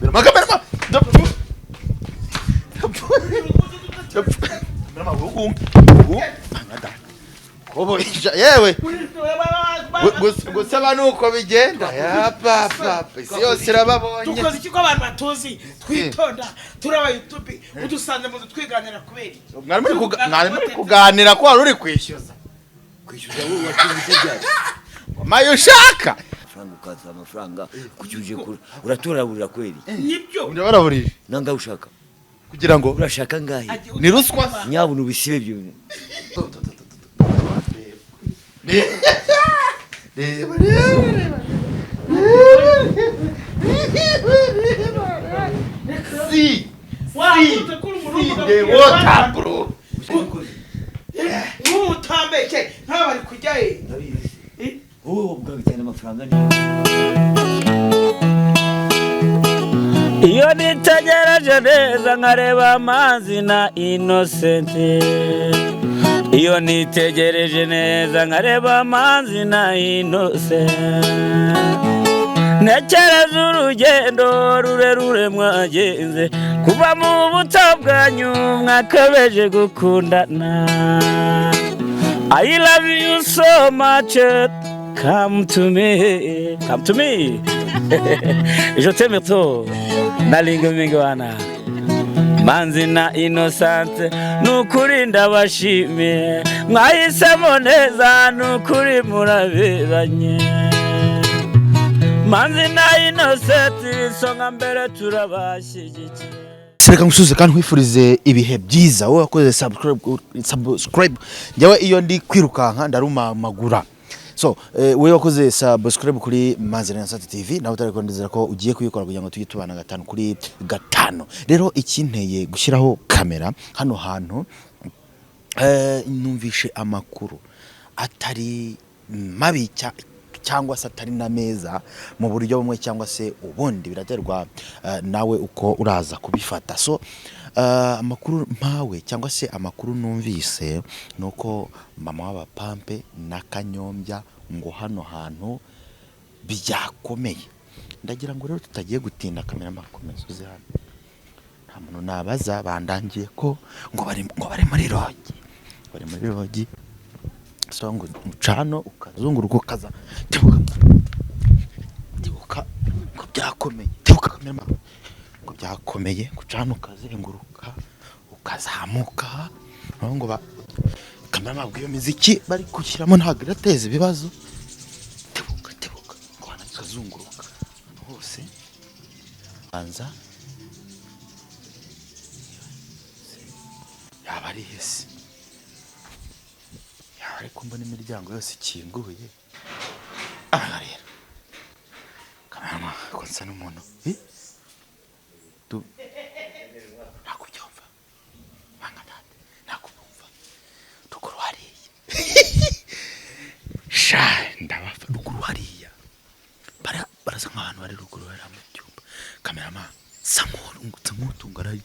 Kamera Kobo yewe gusaba nuko bigenda ya papa isi yose irababonye tukoze iki ko abantu batozi twitonda turaba YouTube udusanze mu twiganira kubera mwari kuganira ko wari uri kwishyuza wowe wakize mayo ushaka franga ukaza amafaranga kucyuje uraturabura kweli nibyo ndabaraburije nanga ushaka kugira ngo urashaka ngahe ni ruswa nyabunu bisibe byo Si the water bro utambeke ntabari kujya wowe ubwawe cyane amafaranga iyo nitegereje neza nkareba amazi na Innocent iyo nitegereje neza nkareba amazi na Innocent nekereza urugendo rurerure mwagenze kuva mu buto bwanyu mwakabeje gukundana I love you so much come to me je t'aime trop nalinga mingi wana Manzi na Innocent nukuri ndabashimiye mwahisemo neza nukuri muraberanye Manzi na Innocent songa mbere turabashyigikiye Sereka ngusuze kandi nkwifurize ibihe byiza wowe wakoze subscribe njyewe iyo ndi kwirukanka ndaruma magura so wewe wakoze subscribe kuri Manzi na Innocent TV nawe utarekondezera ko ugiye kuyikora kugira ngo tugitubana gatanu kuri gatano rero ikinteye gushyiraho kamera hano hantu numvishe amakuru atari mabi cyangwa se atari na meza mu buryo bumwe cyangwa se ubundi biraterwa nawe uko uraza kubifata so amakuru mpawe cyangwa se amakuru numvise nuko mama w'abapampe na Kanyombya ngo hano hantu byakomeye ndagira ngo rero tutagiye gutinda kamera makomeza uze hano nta muntu nabaza bandangiye ko ngo bari muri rogi so ngo mucano ukazunguruka ukaza tibuka ngo byakomeye tibuka kamera ngo byakomeye gucana ukazenguruka ukazamuka ngo ba kamera mabwiyo miziki bari kushyiramo ntago irateza ibibazo tibuka ngo anakazunguruka hose anza yaba ari hese ariko mbona imiryango yose ikinguye rero kamera ko nsa n'umuntu tu nakubyumva bangadade nakubumva ruguru hariya sha ndabafa ruguru hariya baraza nk'abantu bari ruguru hariya mu cyumba kamera samutungaraye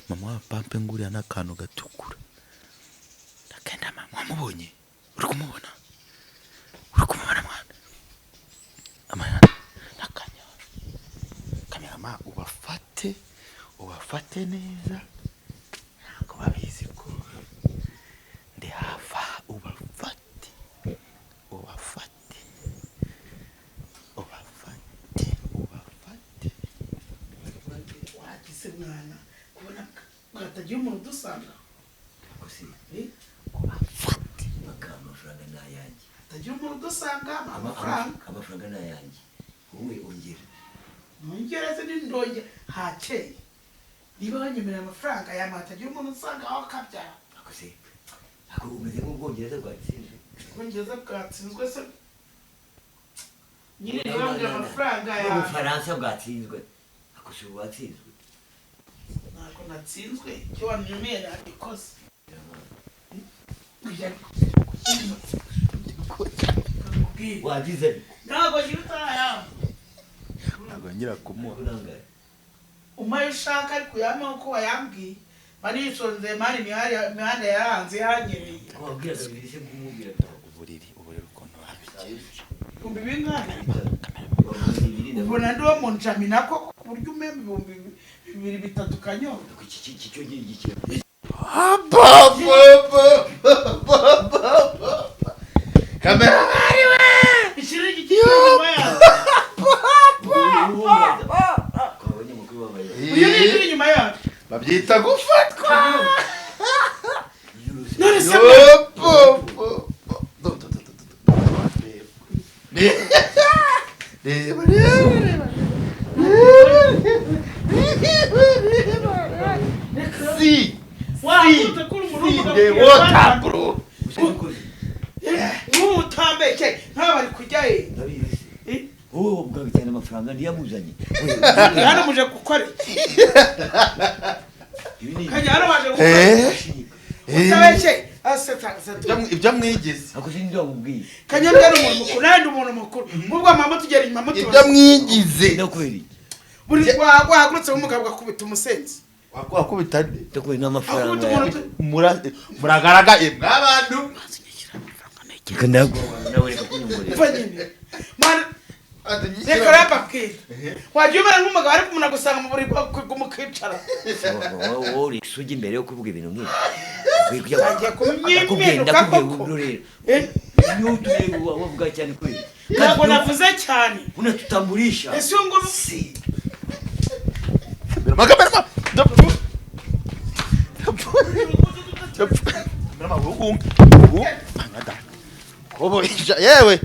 mama wa pampe nguriya n'akantu gatukura ndakenda mama wamubonye uri kumubona mwana amaya nakanya kamera ubafate neza ntabwo babizi ko ndi hafa ubafate wagize mwana kubona ngatagiye umuntu dusanga gusi amafaranga nayanjye tagiye umuntu dusanga amafaranga nayanjye wowe ongereze n'indonge hakeye niba banyemerera amafaranga yamatagiye umuntu usanga aho kabyara akose ako umeze nk'ubwongereza bwatsinzwe ubwongereza bwatsinzwe se nyine niba amafaranga ya Ubufaransa bwatsinzwe akose bwatsinzwe nako natsinzwe cyo wanyemera ikoze wagize ntabwo nyirutaya ntabwo ngira kumuha umaye ushaka ariko yama uko wayambwiye banisonze mari mihanda yaranze yanyereye wabwira bise kumubwira uburiri ukuntu habikije kumbi bingana ubona ndi wo munjami nako ku buryo umema ibihumbi 2-3 Kanyombya. iki cyo gikira kamera bari we Ishyira igiti inyuma yawe. Uyu ni iri inyuma yawe. babyita gufatwa None se si wahutse kuri umurongo the water bro utambeke ntabari kujya he. wowe ubwawe cyane amafaranga ntiyamuzanye Hano muje gukora kanya hano baje gukora utabeke aseta ibyo mwigize ako sindi wamubwiye Kanyombya ari umuntu mukuru nandi umuntu mukuru mubwo mama tugera inyuma mutu ibyo mwigize ndakweri buri wahagurutse umugabo gakubita umusenzi wakubita ndakweri n'amafaranga muragaragaye mwabantu kandago nawe reka kunyumurira fanyine man reka rapakira wagiye umera nk'umugabo ariko umuntu agusanga mu buri kumukicara wowe isugi imbere yo kuvuga ibintu nk'ibi agiye kumyimenuka koko wavuga cyane kweli ntabwo navuze cyane unatutambulisha ese ngo yewe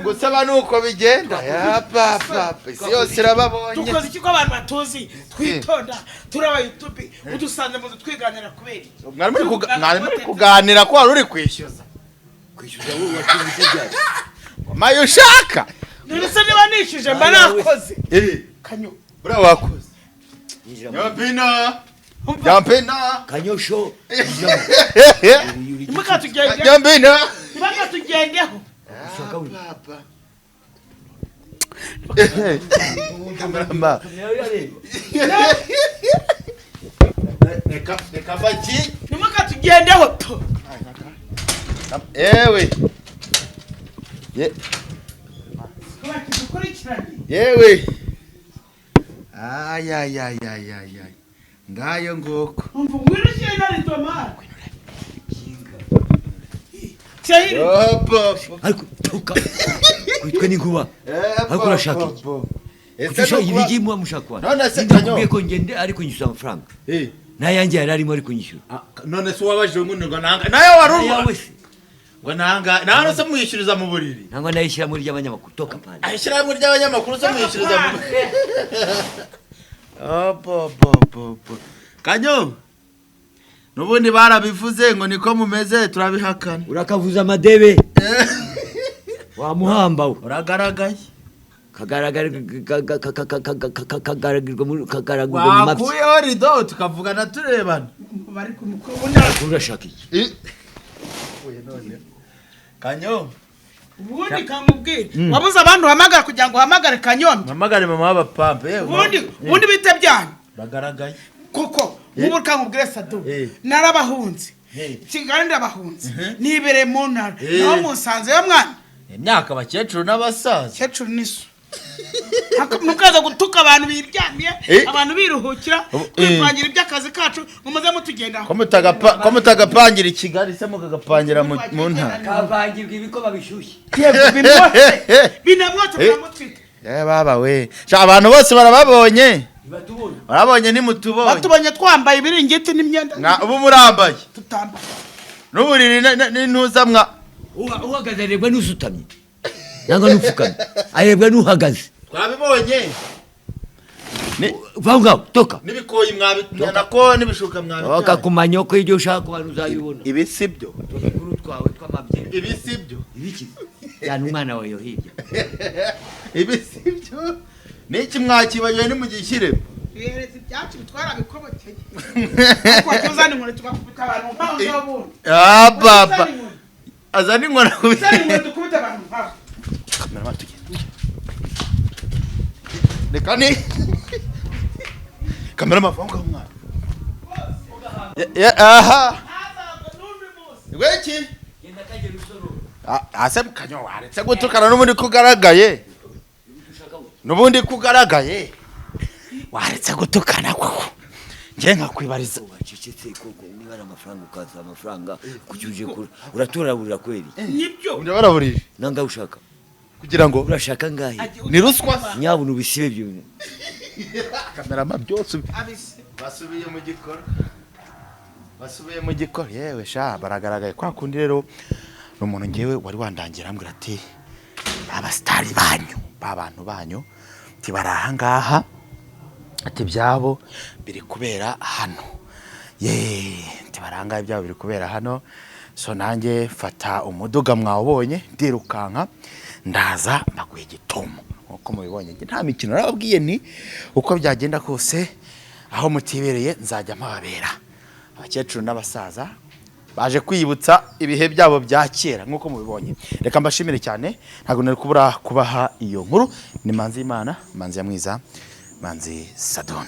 gusaba nuko bigenda ya papa isi yose irababonye dukoze iki ko abantu batuzi twitonda turaba YouTube udusanze mu twiganira kubera mwari muri kuganira ko wari uri kwishyuza wowe wakivuze byari mayo ushaka none se niba nishije mba nakoze Kanyo bura wakoze Jampina kanyosho imaka tugende Jampina imaka tugendeho papa kamera Neka baki imaka tugendeho to ewe dukurikirane yewe ay ngayo ngoko umva ngwirushiye nari tomate cyahiri ariko tuka kwitwe n'inkuba ariko urashaka iki ibigi mu mushakwa none se ndakubwiye ko ngende ariko nyishyura amafaranga nayanjye yari arimo ariko nyishyura none se wabajije ngo nanga nayo warumva wese ngo nanga naho se muyishiriza mu buriri nangwa nayishyira muri ry'abanyamakuru toka pande ayishyira muri ry'abanyamakuru se muyishiriza mu buriri Kanyo nubundi barabivuze ngo niko mumeze turabihakana urakavuza amadebe wamuhamba we uragaragaye kagaragirwa mu mabyi wakuyeho rido tukavugana turebana bari kumukuru urashaka iki Kanyo ubundi kamubwira wabuze abantu hamagara kugira ngo hamagare Kanyombya mpamagare mama w'abapampe ubundi bite byanyu bagaragaye koko ubu kamubwira Sadu narabahunze Kigali ndabahunze nibere mu ntara naho musanze yo mwana imyaka abakecuru n'abasaza kecuru niso mukaza gutuka abantu biryamiye abantu biruhukira kwipangira iby'akazi kacu mumaze mutugendaho ko mutagapangira i Kigali se mukagapangira mu ntara kavangirwa ibiko babishyushye binamwotse biramutwite baba we abantu bose barababonye barabonye nimutubonye batubonye twambaye ibiringiti n'imyenda ubu murambaye tutambaye n'uburiri n'intuzamwa uhagaze arebwa n'usutamye nangwa n'upfukamye arebwa n'uhagaze twabibonye vaho ngaho toka n'ibikoyi nako n'ibishuka toka ku manyoko y'ibyo ushaka ku bantu uzabibona ibi si byo udukuru twawe tw'amabyeyi ibi si byo ibiki cyane umwana wawe yo hirya ibi si byo n'iki mwakibagiwe nimugishyire bihereza ibyacu bitwara bikobokeye ariko uzana inkoni tugakubita abantu mpamvu z'abundi papa azana inkoni dukubita abantu mpamvu reka ni kamera amafaranga y'umwana aha weki ase Kanyo waretse gutukana n'ubundi kugaragaye nubundi kugaragaye waretse gutukana koko ngiye nkakwibariza wacecetse koko niba ari amafaranga ukaza amafaranga kucyuje kure uraturabura kweli nibyo ndabaraburije nanga ushaka kugira ngo urashaka ngahe ni ruswa nyabuna ubisibe byo kamerama byose abise basubiye mu gikoro yewe sha baragaragaye kwa kundi rero n'umuntu ngewe wari wandangira ambwira ati baba star banyu babantu banyu tibaraha ngaha ati byabo biri kubera hano tibaranga byabo biri kubera hano so nanjye fata umuduga mwawubonye ndirukanka ndaza mbaguye gitomo uko mubibonye nta mikino narababwiye ni uko byagenda kose aho mutibereye nzajya mpababera abakecuru n'abasaza baje kwiyibutsa ibihe byabo bya kera nkuko mubibonye reka mbashimire cyane ntago nari kubura kubaha iyo nkuru ni Manzi y'Imana Manzi ya Mwiza Manzi Sadonda